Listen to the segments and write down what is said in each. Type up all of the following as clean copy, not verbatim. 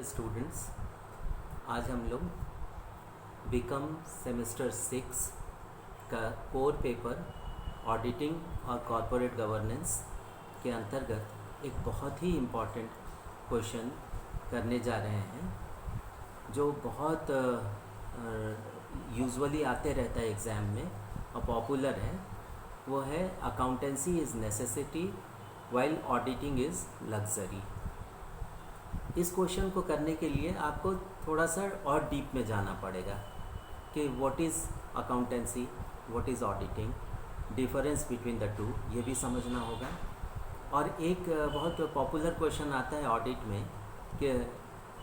Dear students, आज हम लोग बीकॉम सेमेस्टर 6 का कोर पेपर ऑडिटिंग और कॉरपोरेट गवर्नेंस के अंतर्गत एक बहुत ही इम्पॉर्टेंट क्वेश्चन करने जा रहे हैं जो बहुत यूजुअली आते रहता है एग्ज़ाम में और पॉपुलर है। वो है accountancy is necessity while auditing is luxury. इस क्वेश्चन को करने के लिए आपको थोड़ा सा और डीप में जाना पड़ेगा कि what is accountancy, what is auditing, difference between the two, ये भी समझना होगा। और एक बहुत पॉपुलर क्वेश्चन आता है ऑडिट में कि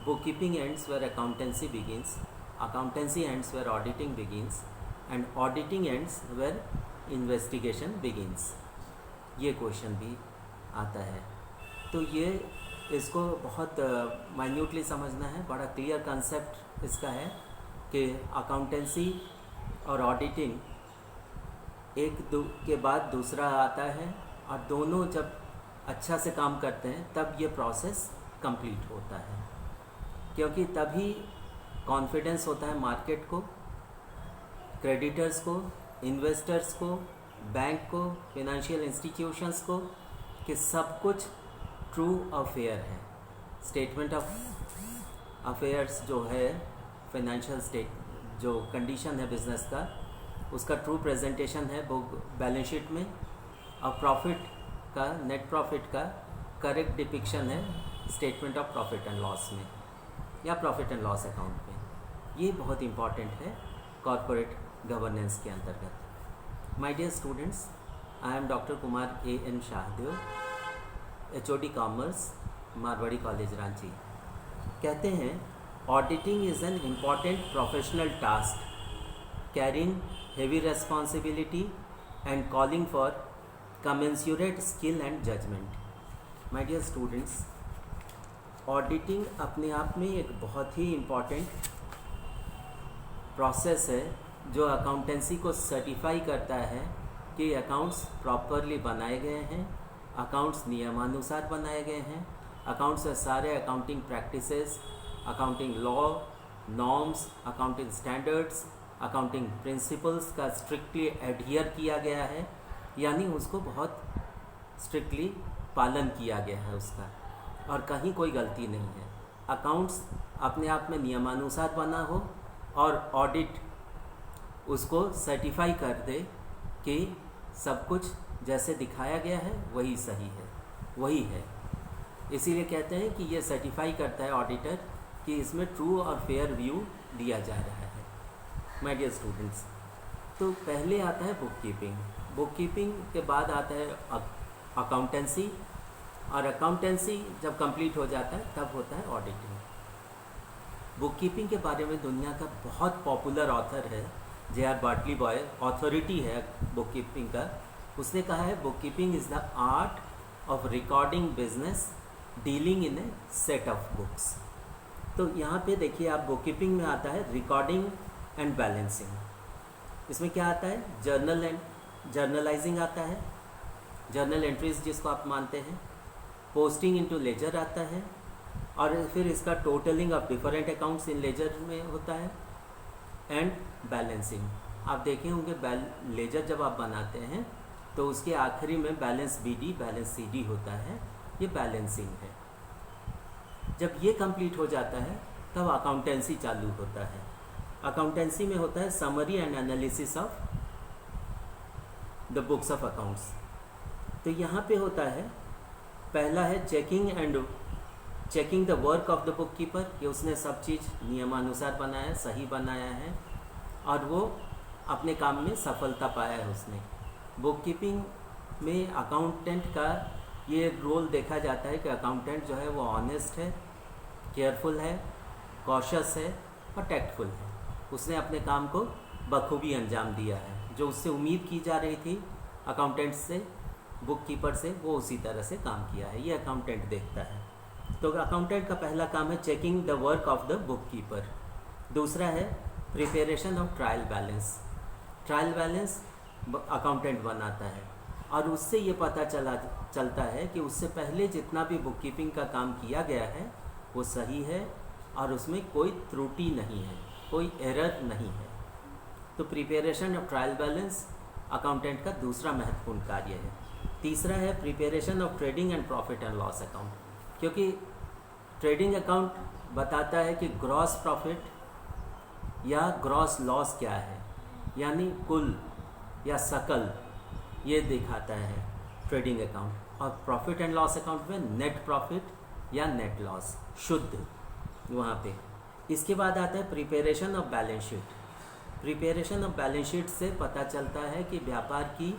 book keeping ends where accountancy begins, accountancy ends where auditing begins and auditing ends where investigation begins. ये क्वेश्चन भी आता है। तो ये इसको बहुत माइन्यूटली समझना है। बड़ा क्लियर कंसेप्ट इसका है कि अकाउंटेंसी और ऑडिटिंग एक के बाद दूसरा आता है और दोनों जब अच्छा से काम करते हैं तब ये प्रोसेस कंप्लीट होता है, क्योंकि तभी कॉन्फिडेंस होता है मार्केट को, क्रेडिटर्स को, इन्वेस्टर्स को, बैंक को, फिनेंशियल इंस्टीट्यूशंस को कि सब कुछ ट्रू और फेयर है। स्टेटमेंट ऑफ अफेयर्स जो है, फाइनेंशियल स्टेट जो कंडीशन है बिजनेस का, उसका ट्रू प्रेजेंटेशन है बुक बैलेंस शीट में, और प्रॉफिट का, नेट प्रॉफिट का करेक्ट डिपिक्शन है statement of profit and loss में या प्रॉफिट एंड लॉस अकाउंट में। ये बहुत इंपॉर्टेंट है कॉरपोरेट गवर्नेंस के अंतर्गत। My dear students, I am doctor Kumar A.N. Shahdeo, HOD commerce, Marwari college Ranchi. कहते हैं auditing is an important professional task carrying heavy responsibility and calling for commensurate skill and judgement. My dear students, auditing अपने आप में एक बहुत ही important process है जो accountancy को सर्टिफाई करता है कि अकाउंट्स प्रॉपरली बनाए गए हैं, अकाउंट्स नियमानुसार बनाए गए हैं, अकाउंट्स से सारे accounting practices, accounting law, norms, accounting standards, accounting principles का स्ट्रिक्टली एडहियर किया गया है, यानी उसको बहुत स्ट्रिक्टली पालन किया गया है उसका, और कहीं कोई गलती नहीं है। अकाउंट्स अपने आप में नियमानुसार बना हो और ऑडिट उसको सर्टिफाई कर दे कि सब कुछ जैसे दिखाया गया है वही सही है, वही है। इसीलिए कहते हैं कि ये सर्टिफाई करता है ऑडिटर कि इसमें ट्रू और फेयर व्यू दिया जा रहा है। माय डियर स्टूडेंट्स, तो पहले आता है बुक कीपिंग, बुक कीपिंग के बाद आता है अकाउंटेंसी, और अकाउंटेंसी जब कंप्लीट हो जाता है तब होता है ऑडिटिंग। बुक कीपिंग के बारे में दुनिया का बहुत पॉपुलर ऑथर है J.R. बार्टली बॉय, अथॉरिटी है बुक कीपिंग का। उसने कहा है book keeping is the art of recording business dealing in a set of books. तो यहाँ पे देखिए आप, बुक कीपिंग में आता है रिकॉर्डिंग एंड बैलेंसिंग। इसमें क्या आता है, जर्नल एंड जर्नलाइजिंग आता है, जर्नल एंट्रीज जिसको आप मानते हैं, पोस्टिंग इनटू लेजर आता है, और फिर इसका totalling of different accounts in ledger में होता है, एंड बैलेंसिंग। आप देखे होंगे लेजर जब आप बनाते हैं तो उसके आखिरी में बैलेंस BD, बैलेंस CD होता है, ये बैलेंसिंग है। जब ये कंप्लीट हो जाता है तब अकाउंटेंसी चालू होता है। अकाउंटेंसी में होता है summary and analysis of the books of accounts. तो यहाँ पे होता है, पहला है checking the work of the book keeper, कि उसने सब चीज़ नियमानुसार बनाया है, सही बनाया है, और वो अपने काम में सफलता पाया है उसने। बुक कीपिंग में अकाउंटेंट का ये रोल देखा जाता है कि अकाउंटेंट जो है वो ऑनेस्ट है, केयरफुल है, कॉशियस है और टैक्टफुल है। उसने अपने काम को बखूबी अंजाम दिया है, जो उससे उम्मीद की जा रही थी अकाउंटेंट से, बुक कीपर से, वो उसी तरह से काम किया है। ये अकाउंटेंट देखता है। तो अकाउंटेंट का पहला काम है checking the work of the book keeper. दूसरा है preparation of trial balance. Trial balance accountant बनाता है, और उससे ये पता चलता है कि उससे पहले जितना भी बुक कीपिंग का काम किया गया है वो सही है और उसमें कोई त्रुटि नहीं है, कोई एरर नहीं है। तो preparation of trial balance accountant का दूसरा महत्वपूर्ण कार्य है। तीसरा है preparation of trading and profit and loss account, क्योंकि ट्रेडिंग अकाउंट बताता है कि ग्रॉस प्रॉफिट या ग्रॉस लॉस क्या है, यानी कुल या सकल, ये दिखाता है ट्रेडिंग अकाउंट। और प्रॉफिट एंड लॉस अकाउंट में नेट प्रॉफिट या नेट लॉस, शुद्ध वहाँ पे। इसके बाद आता है preparation of balance sheet. Preparation of balance sheet से पता चलता है कि व्यापार की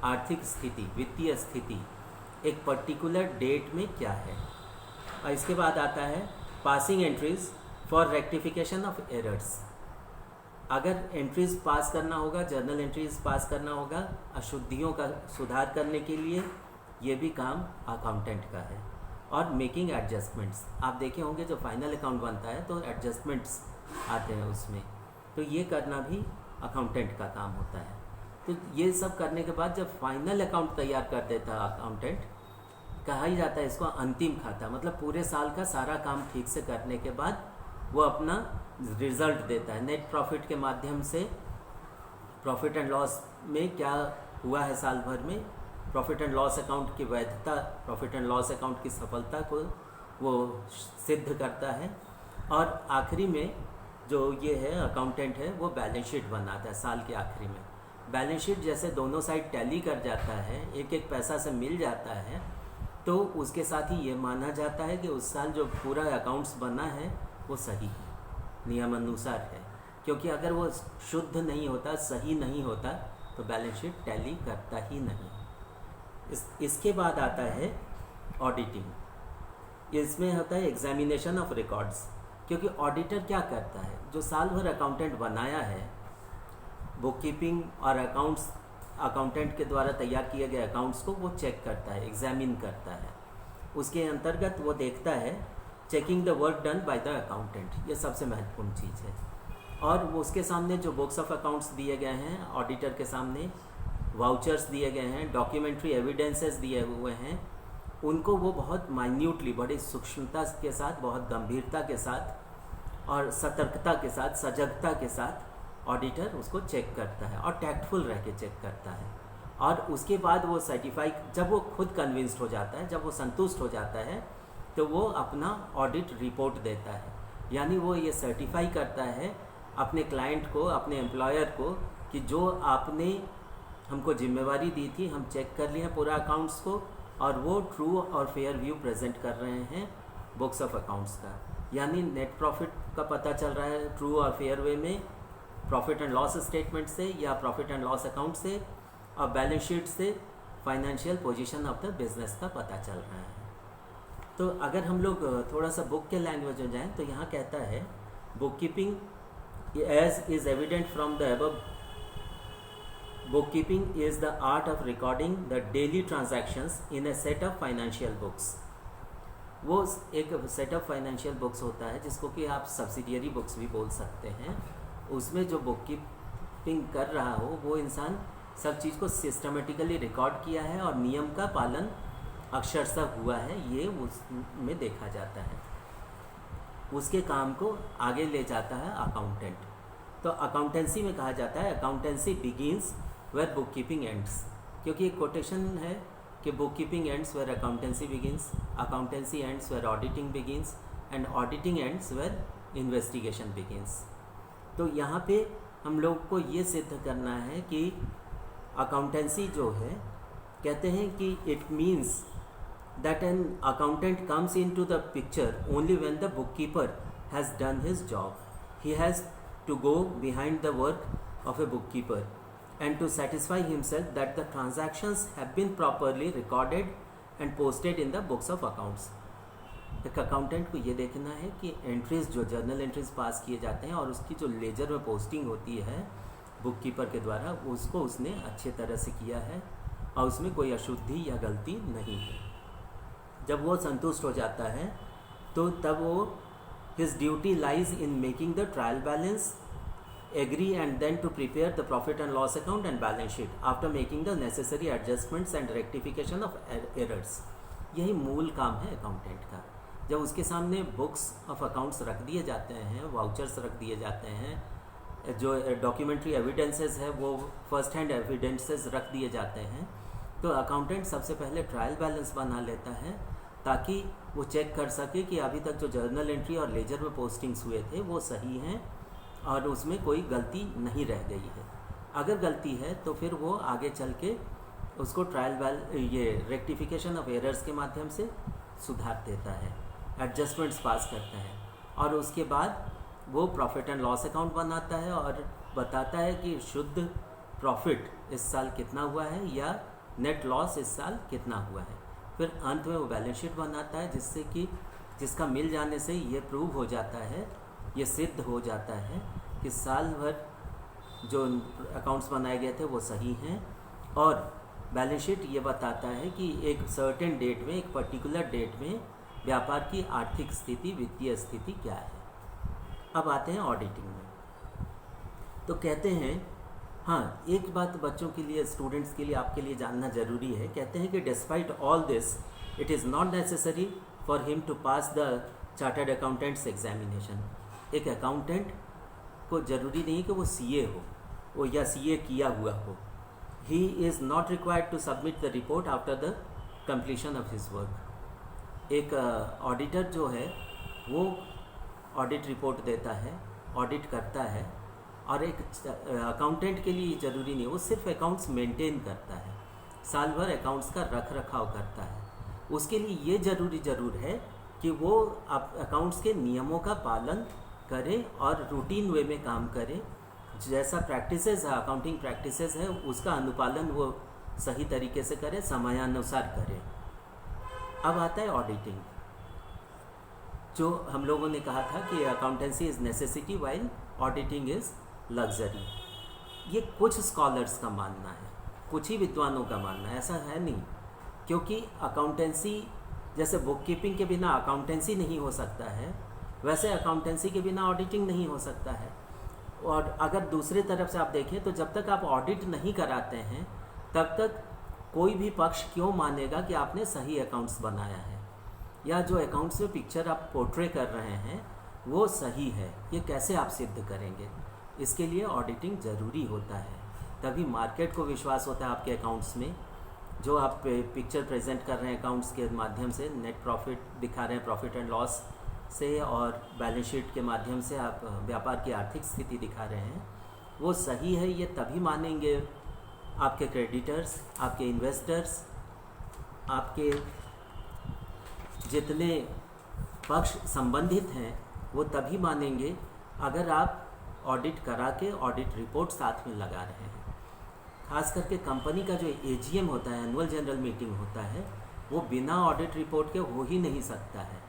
आर्थिक स्थिति, वित्तीय स्थिति एक पर्टिकुलर डेट में क्या है। और इसके बाद आता है passing entries for rectification of errors. अगर एंट्रीज पास करना होगा, जर्नल एंट्रीज पास करना होगा अशुद्धियों का सुधार करने के लिए, ये भी काम अकाउंटेंट का है। और मेकिंग एडजस्टमेंट्स, आप देखे होंगे जो फाइनल अकाउंट बनता है तो एडजस्टमेंट्स आते हैं उसमें, तो ये करना भी अकाउंटेंट का काम होता है। तो ये सब करने के बाद जब फाइनल अकाउंट तैयार कर देता है अकाउंटेंट, कहा ही जाता है इसको अंतिम खाता, मतलब पूरे साल का सारा काम ठीक से करने के बाद वो अपना रिजल्ट देता है। नेट प्रॉफिट के माध्यम से प्रॉफिट एंड लॉस में क्या हुआ है साल भर में, प्रॉफिट एंड लॉस अकाउंट की वैधता, प्रॉफिट एंड लॉस अकाउंट की सफलता को वो सिद्ध करता है। और आखिरी में जो ये है अकाउंटेंट है, वो बैलेंस शीट बनाता है साल के आखिरी में। बैलेंस शीट जैसे दोनों साइड टैली कर जाता है, एक एक पैसा से मिल जाता है, तो उसके साथ ही ये माना जाता है कि उस साल जो पूरा अकाउंट्स बना है वो सही है, नियमानुसार है। क्योंकि अगर वो शुद्ध नहीं होता, सही नहीं होता, तो बैलेंस शीट टैली करता ही नहीं। इसके बाद आता है ऑडिटिंग। इसमें होता है एग्जामिनेशन ऑफ रिकॉर्ड्स, क्योंकि ऑडिटर क्या करता है, जो साल भर अकाउंटेंट बनाया है, बुक कीपिंग और अकाउंट्स, अकाउंटेंट के द्वारा तैयार किए गए अकाउंट्स को वो चेक करता है, एग्जामिन करता है। उसके अंतर्गत वो देखता है checking the work done by the accountant, ये सबसे महत्वपूर्ण चीज़ है। और वो उसके सामने जो बुक्स ऑफ अकाउंट्स दिए गए हैं, ऑडिटर के सामने वाउचर्स दिए गए हैं, डॉक्यूमेंट्री एविडेंसेस दिए हुए हैं, उनको वो बहुत माइन्यूटली, बड़ी सूक्ष्मता के साथ, बहुत गंभीरता के साथ और सतर्कता के साथ, सजगता के साथ ऑडिटर उसको चेक करता है और टैक्टफुल रह के चेक करता है। और उसके बाद वो सर्टिफाई, जब वो खुद कन्विंस्ड हो जाता है, जब वो संतुष्ट हो जाता है, तो वो अपना ऑडिट रिपोर्ट देता है। यानी वो ये सर्टिफाई करता है अपने क्लाइंट को, अपने एम्प्लॉयर को, कि जो आपने हमको जिम्मेवारी दी थी, हम चेक कर लिए हैं पूरा अकाउंट्स को, और वो ट्रू और फेयर व्यू प्रेजेंट कर रहे हैं बुक्स ऑफ अकाउंट्स का। यानी नेट प्रॉफिट का पता चल रहा है ट्रू और फेयर वे में, प्रॉफिट एंड लॉस स्टेटमेंट से या प्रॉफिट एंड लॉस अकाउंट से, और बैलेंस शीट से financial position of the business का पता चल रहा है। तो अगर हम लोग थोड़ा सा बुक के लैंग्वेज में जाएं, तो यहाँ कहता है book keeping as is evident from the above, book keeping is the art of recording the daily transactions in a set of financial books. वो एक सेट ऑफ फाइनेंशियल बुक्स होता है जिसको कि आप सब्सिडियरी बुक्स भी बोल सकते हैं। उसमें जो बुक कीपिंग कर रहा हो वो इंसान सब चीज़ को सिस्टमेटिकली रिकॉर्ड किया है और नियम का पालन अक्षरशः हुआ है, ये उसमें देखा जाता है। उसके काम को आगे ले जाता है अकाउंटेंट। तो अकाउंटेंसी में कहा जाता है accountancy begins where book keeping ends, क्योंकि एक कोटेशन है कि book keeping ends where accountancy begins, accountancy ends where auditing begins, and auditing ends where investigation begins. तो यहाँ पे हम लोग को ये सिद्ध करना है कि अकाउंटेंसी जो है, कहते हैं कि it means that an accountant comes into the picture only when the bookkeeper has done his job. He has to go behind the work of a bookkeeper and to satisfy himself that the transactions have been properly recorded and posted in the books of accounts. एक accountant को ये देखना है कि entries, जो journal entries pass किए जाते हैं और उसकी जो लेजर में पोस्टिंग होती है बुककीपर के द्वारा, उसको उसने अच्छे तरह से किया है और उसमें कोई अशुद्धि या गलती नहीं है। जब वो संतुष्ट हो जाता है तो तब वो his duty lies in making the trial balance, agree and then to prepare the profit and loss account and balance sheet after making the necessary adjustments and rectification of errors. यही मूल काम है अकाउंटेंट का। जब उसके सामने books of accounts रख दिए जाते हैं, वाउचर्स रख दिए जाते हैं, जो डॉक्यूमेंट्री एविडेंसेस है वो फर्स्ट हैंड एविडेंसेस रख दिए जाते हैं, तो अकाउंटेंट सबसे पहले ट्रायल बैलेंस बना लेता है ताकि वो चेक कर सके कि अभी तक जो जर्नल एंट्री और लेजर में पोस्टिंग्स हुए थे वो सही हैं और उसमें कोई गलती नहीं रह गई है। अगर गलती है तो फिर वो आगे चल के उसको ये रेक्टिफिकेशन ऑफ एरर्स के माध्यम से सुधार देता है, एडजस्टमेंट्स पास करता है, और उसके बाद वो प्रॉफिट एंड लॉस अकाउंट बनाता है और बताता है कि शुद्ध प्रॉफिट इस साल कितना हुआ है या नेट लॉस इस साल कितना हुआ है। फिर अंत में वो बैलेंस शीट बनाता है जिसका मिल जाने से ये प्रूव हो जाता है, ये सिद्ध हो जाता है कि साल भर जो अकाउंट्स बनाए गए थे वो सही हैं, और बैलेंस शीट ये बताता है कि एक सर्टेन डेट में, एक पर्टिकुलर डेट में व्यापार की आर्थिक स्थिति, वित्तीय स्थिति क्या है। अब आते हैं ऑडिटिंग में। तो कहते हैं, हाँ, एक बात बच्चों के लिए, स्टूडेंट्स के लिए, आपके लिए जानना ज़रूरी है। कहते हैं कि despite all this it is not necessary for him to pass the chartered accountants examination. एक अकाउंटेंट को ज़रूरी नहीं कि वो सीए हो या सीए किया हुआ हो। He is not required to submit the report after the completion of his work. एक ऑडिटर जो है वो ऑडिट रिपोर्ट देता है, ऑडिट करता है, और एक अकाउंटेंट के लिए ज़रूरी नहीं, वो सिर्फ अकाउंट्स मेंटेन करता है, साल भर अकाउंट्स का रख रखाव करता है। उसके लिए ये ज़रूर है कि वो अकाउंट्स के नियमों का पालन करे और रूटीन वे में काम करे। जैसा प्रैक्टिसेस है, अकाउंटिंग प्रैक्टिसेस है, उसका अनुपालन वो सही तरीके से करे, समयानुसार करे। अब आता है ऑडिटिंग। जो हम लोगों ने कहा था कि accountancy is necessity while auditing is luxury. ये कुछ स्कॉलर्स का मानना है, कुछ ही विद्वानों का मानना है, ऐसा है नहीं। क्योंकि अकाउंटेंसी, जैसे बुक कीपिंग के बिना अकाउंटेंसी नहीं हो सकता है, वैसे अकाउंटेंसी के बिना ऑडिटिंग नहीं हो सकता है। और अगर दूसरी तरफ से आप देखें तो जब तक आप ऑडिट नहीं कराते हैं तब तक कोई भी पक्ष क्यों मानेगा कि आपने सही अकाउंट्स बनाया है, या जो अकाउंट्स में पिक्चर आप पोर्ट्रे कर रहे हैं वो सही है, ये कैसे आप सिद्ध करेंगे। इसके लिए ऑडिटिंग ज़रूरी होता है, तभी मार्केट को विश्वास होता है आपके अकाउंट्स में। जो आप पिक्चर प्रेजेंट कर रहे हैं अकाउंट्स के माध्यम से, नेट प्रॉफिट दिखा रहे हैं प्रॉफिट एंड लॉस से, और बैलेंस शीट के माध्यम से आप व्यापार की आर्थिक स्थिति दिखा रहे हैं, वो सही है, ये तभी मानेंगे आपके क्रेडिटर्स, आपके इन्वेस्टर्स, आपके जितने पक्ष संबंधित हैं वो तभी मानेंगे अगर आप ऑडिट करा के ऑडिट रिपोर्ट साथ में लगा रहे हैं। खास करके कंपनी का जो एजीएम होता है, एनुअल जनरल मीटिंग होता है, वो बिना ऑडिट रिपोर्ट के हो ही नहीं सकता है।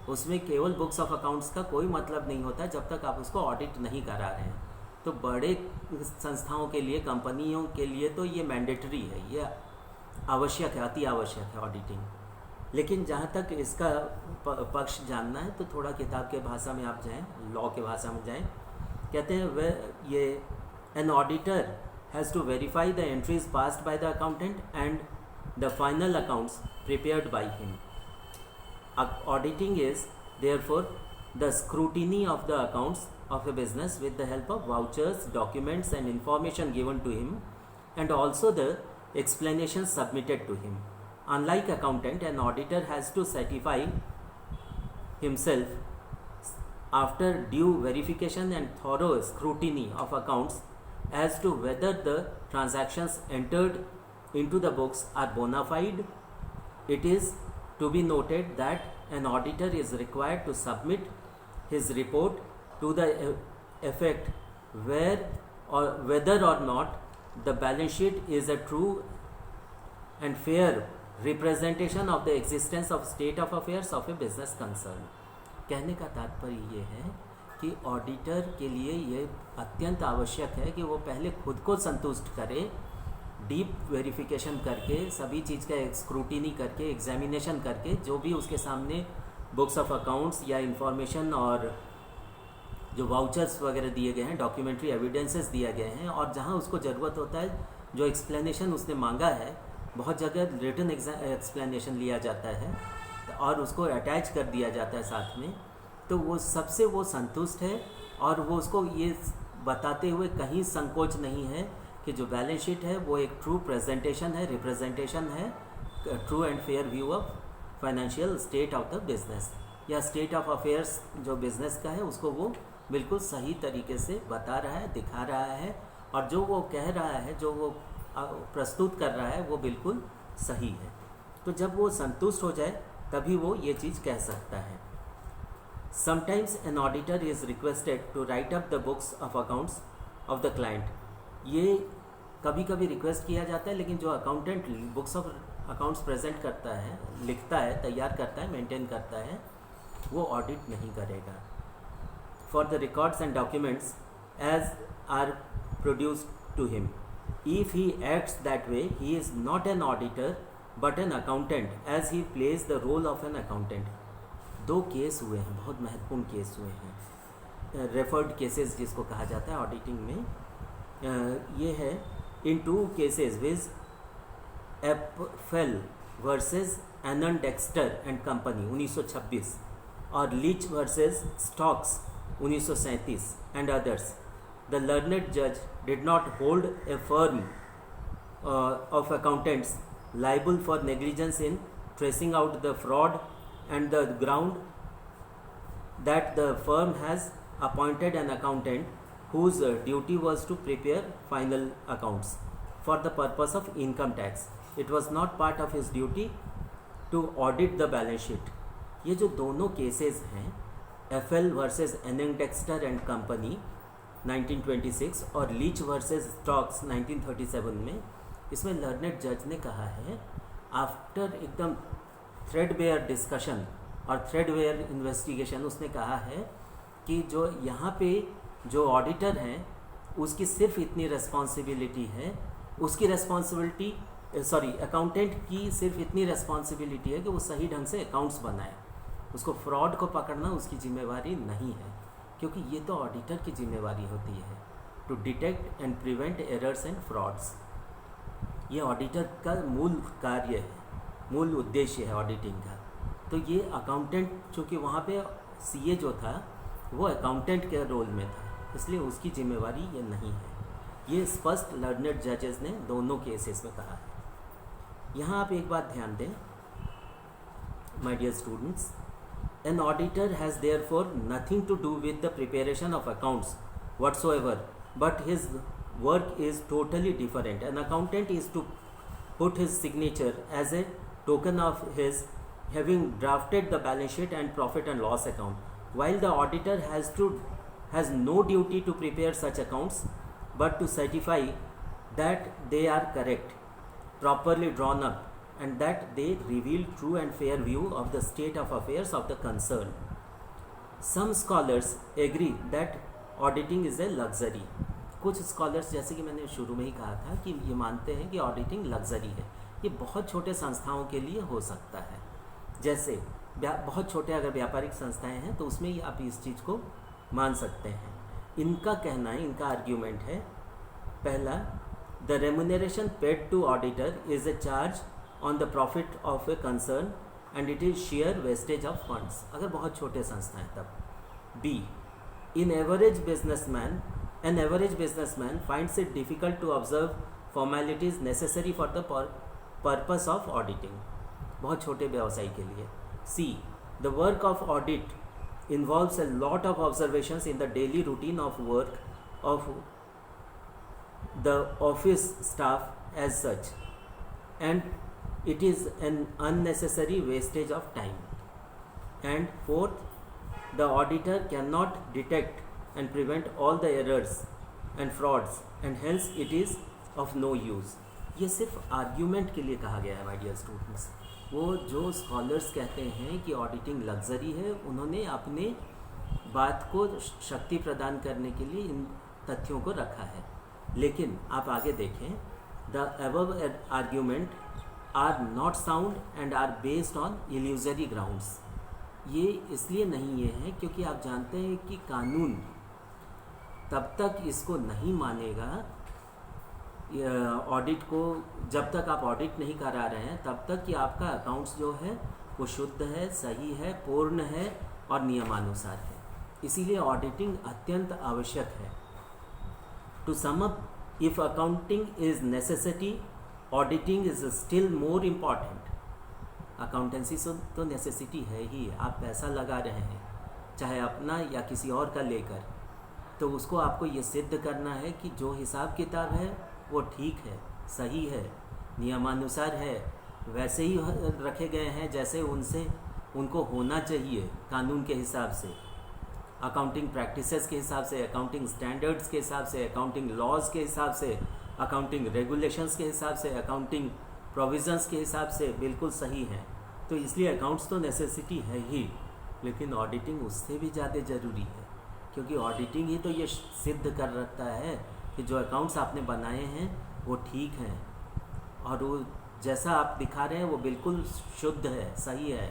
उसमें केवल बुक्स ऑफ अकाउंट्स का कोई मतलब नहीं होता जब तक आप उसको ऑडिट नहीं करा रहे हैं। तो बड़े संस्थाओं के लिए, कंपनियों के लिए तो ये मैंडेटरी है, ये आवश्यक है, अति आवश्यक है ऑडिटिंग। लेकिन जहाँ तक इसका पक्ष जानना है तो थोड़ा किताब के भाषा में आप जाएं, लॉ के भाषा में जाएं। कहते हैं वह ये an auditor has to verify the entries passed by the accountant and the final accounts prepared by him. Auditing is therefore the scrutiny of the accounts of a business with the help of vouchers, documents and information given to him, and also the explanations submitted to him. Unlike accountant, an auditor has to certify himself after due verification and thorough scrutiny of accounts as to whether the transactions entered into the books are bona fide. It is to be noted that an auditor is required to submit his report to the effect whether or not the balance sheet is a true and fair representation of the existence of state of affairs of a business concern. कहने का तात्पर्य ये है कि auditor के लिए ये अत्यंत आवश्यक है कि वो पहले खुद को संतुष्ट करे, डीप वेरिफिकेशन करके, सभी चीज़ का स्क्रूटिनी करके, एग्जामिनेशन करके, जो भी उसके सामने बुक्स ऑफ अकाउंट्स या इंफॉर्मेशन और जो वाउचर्स वगैरह दिए गए हैं, डॉक्यूमेंट्री एविडेंसेस दिए गए हैं, और जहां उसको ज़रूरत होता है जो एक्सप्लेनेशन उसने मांगा है, बहुत जगह रिटन एक्सप्लेनेशन लिया जाता है, और उसको अटैच कर दिया जाता है साथ में, तो वो सबसे वो संतुष्ट है और वो उसको ये बताते हुए कहीं संकोच नहीं है कि जो बैलेंस शीट है वो एक ट्रू प्रेजेंटेशन है, रिप्रेजेंटेशन है, true and fair view of financial state of the business या स्टेट ऑफ अफेयर्स जो बिज़नेस का है उसको वो बिल्कुल सही तरीके से बता रहा है, दिखा रहा है, और जो वो कह रहा है, जो वो प्रस्तुत कर रहा है वो बिल्कुल सही है। तो जब वो संतुष्ट हो जाए तभी वो ये चीज़ कह सकता है। Sometimes an auditor is requested to write up the books of accounts of the client. ये कभी कभी रिक्वेस्ट किया जाता है, लेकिन जो accountant books of accounts present करता है, लिखता है, तैयार करता है, मेंटेन करता है, वो ऑडिट नहीं करेगा। For the records and documents as are produced to him, if he acts that way he is not an auditor but an accountant as he plays the role of an accountant. दो case हुए हैं, बहुत महत्वपूर्ण case हुए हैं, referred cases जिसको कहा जाता है ऑडिटिंग में। ये है इन 2 केसेस विज एपफेल वर्सेस एनन डेक्स्टर एंड कंपनी 1926 और Leach versus Stocks 1937 and others. The learned जज did not hold a firm of accountants liable for negligence in tracing out the fraud and the ground that the firm has appointed an accountant whose duty was to prepare final accounts for the purpose of income tax. It was not part of his duty to audit the balance sheet. ये जो दोनों cases हैं, FL versus एनन Dexter and company 1926 और Leach versus Stocks 1937 में, इसमें learned जज ने कहा है, आफ्टर एकदम थ्रेडबेयर डिस्कशन और थ्रेडबेयर इन्वेस्टिगेशन, उसने कहा है कि जो यहाँ पे जो ऑडिटर हैं उसकी सिर्फ इतनी रिस्पॉन्सिबिलिटी है, उसकी रिस्पॉन्सिबिलिटी अकाउंटेंट की सिर्फ इतनी रिस्पॉन्सिबिलिटी है कि वो सही ढंग से अकाउंट्स बनाए, उसको फ्रॉड को पकड़ना उसकी जिम्मेवारी नहीं है, क्योंकि ये तो ऑडिटर की जिम्मेवारी होती है to detect and prevent errors and frauds. ये ऑडिटर का मूल कार्य है, मूल उद्देश्य है ऑडिटिंग का। तो ये अकाउंटेंट, चूँकि वहाँ पे सीए जो था वो अकाउंटेंट के रोल में था, इसलिए उसकी जिम्मेवारी ये नहीं है। ये स्पष्ट लर्नेड जजेस ने दोनों केसेस में कहा है। यहाँ आप एक बात ध्यान दें, my dear students, an auditor has therefore nothing to do with the preparation of accounts whatsoever, but his work is totally different. An accountant is to put his signature as a token of his having drafted the balance sheet and profit and loss account, while the auditor has no duty to prepare such accounts but to certify that they are correct, properly drawn up, and that they reveal true and fair view of the state of affairs of the concern. Some scholars agree that auditing is a luxury. कुछ scholars, जैसे कि मैंने शुरू में ही कहा था, कि ये मानते हैं कि ऑडिटिंग लग्जरी है। ये बहुत छोटे संस्थाओं के लिए हो सकता है, जैसे बहुत छोटे अगर व्यापारिक संस्थाएं हैं तो उसमें ही आप इस चीज़ को मान सकते हैं। इनका कहना है, इनका आर्ग्यूमेंट है, पहला, the remuneration paid to auditor is a charge on the profit of a concern and it is sheer wastage of funds, अगर बहुत छोटे संस्थाएँ तब। B, An average businessman finds it difficult to observe formalities necessary for the purpose of auditing, बहुत छोटे व्यवसाय के लिए। C, the work of audit involves a lot of observations in the daily routine of work of the office staff as such, and it is an unnecessary wastage of time. And fourth, the auditor cannot detect and prevent all the errors and frauds, and hence it is of no use. ये सिर्फ argument के लिए कहा गया है my dear students. वो जो scholars कहते हैं कि ऑडिटिंग लग्जरी है, उन्होंने अपने बात को शक्ति प्रदान करने के लिए इन तथ्यों को रखा है। लेकिन आप आगे देखें, the above argument are not sound and are based on illusory grounds. ये इसलिए नहीं ये है क्योंकि आप जानते हैं कि कानून तब तक इसको नहीं मानेगा, ऑडिट को जब तक आप ऑडिट नहीं करा रहे हैं तब तक कि आपका अकाउंट्स जो है वो शुद्ध है, सही है, पूर्ण है और नियमानुसार है। इसीलिए ऑडिटिंग अत्यंत आवश्यक है। To sum up, if accounting is necessity, auditing is still more important. Accountancy तो नेसेसिटी है ही, आप पैसा लगा रहे हैं चाहे अपना या किसी और का लेकर, तो उसको आपको ये सिद्ध करना है कि जो हिसाब किताब है वो ठीक है, सही है, नियमानुसार है, वैसे ही रखे गए हैं जैसे उनको होना चाहिए कानून के हिसाब से, अकाउंटिंग प्रैक्टिसेस के हिसाब से, अकाउंटिंग स्टैंडर्ड्स के हिसाब से, अकाउंटिंग लॉज के हिसाब से, अकाउंटिंग रेगुलेशंस के हिसाब से, अकाउंटिंग प्रोविजंस के हिसाब से बिल्कुल सही है। तो इसलिए अकाउंट्स तो नेसेसिटी है ही, लेकिन ऑडिटिंग उससे भी ज़्यादा ज़रूरी है, क्योंकि ऑडिटिंग ही तो ये सिद्ध कर रखता है कि जो अकाउंट्स आपने बनाए हैं वो ठीक हैं और वो जैसा आप दिखा रहे हैं वो बिल्कुल शुद्ध है, सही है।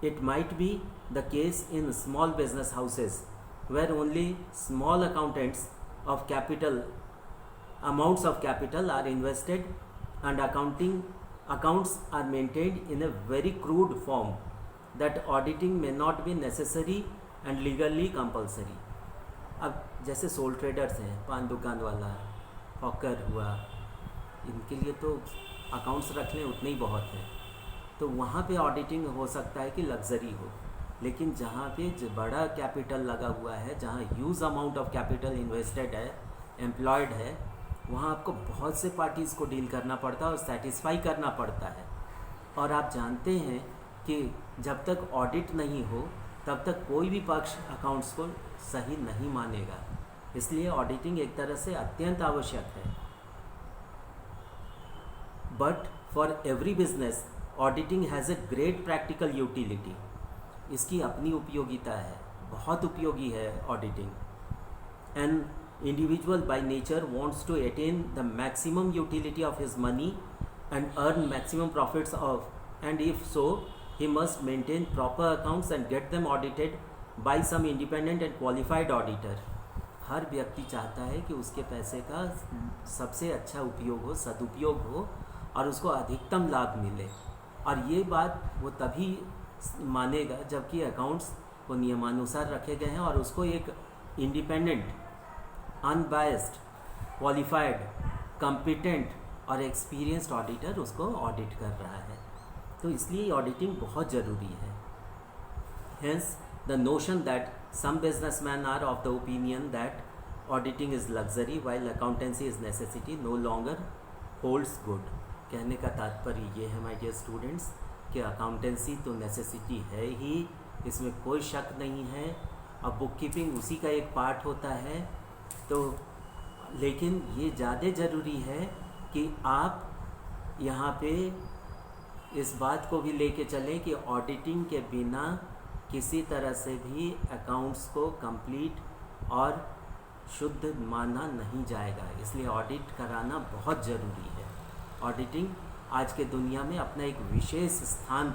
It might be the case in small business houses where only small accountants of capital amounts of capital are invested and accounts are maintained in a very crude form that auditing may not be necessary and legally compulsory। अब जैसे soul traders हैं, पान दुकान वाला, hawker हुआ, इनके लिए तो अकाउंट्स रख लें उतने ही बहुत है, तो वहाँ पे ऑडिटिंग हो सकता है कि लग्जरी हो। लेकिन जहाँ पे बड़ा कैपिटल लगा हुआ है, जहाँ huge amount of capital invested है, एम्प्लॉयड है, वहाँ आपको बहुत से पार्टीज़ को डील करना पड़ता है और सेटिस्फाई करना पड़ता है। और आप जानते हैं कि जब तक ऑडिट नहीं हो तब तक कोई भी पक्ष अकाउंट्स को सही नहीं मानेगा। इसलिए ऑडिटिंग एक तरह से अत्यंत आवश्यक है। But for every business auditing has a great practical utility. इसकी अपनी उपयोगिता है, बहुत उपयोगी है auditing. And individual by nature wants to attain the maximum utility of his money and earn maximum profits of, and if so he must maintain proper accounts and get them audited by some independent and qualified auditor। हर व्यक्ति चाहता है कि उसके पैसे का सबसे अच्छा उपयोग हो, सदुपयोग हो और उसको अधिकतम लाभ मिले, और ये बात वो तभी मानेगा जबकि अकाउंट्स को नियमानुसार रखे गए हैं और उसको एक इंडिपेंडेंट, अनबायस्ड, क्वालिफाइड, कॉम्पिटेंट और एक्सपीरियंस्ड ऑडिटर उसको ऑडिट कर रहा है। तो इसलिए ऑडिटिंग बहुत ज़रूरी है। Hence the notion that some businessman are of the opinion that auditing is luxury while accountancy is necessity no longer holds good. कहने का तात्पर्य ये है माय डियर स्टूडेंट्स कि अकाउंटेंसी तो नेसेसिटी है ही, इसमें कोई शक नहीं है, अब बुक कीपिंग उसी का एक पार्ट होता है। तो लेकिन ये ज़्यादा ज़रूरी है कि आप यहाँ पे इस बात को भी लेके चलें कि ऑडिटिंग के बिना किसी तरह से भी अकाउंट्स को कंप्लीट और शुद्ध माना नहीं जाएगा। इसलिए ऑडिट कराना बहुत ज़रूरी है। ऑडिटिंग आज के दुनिया में अपना एक विशेष स्थान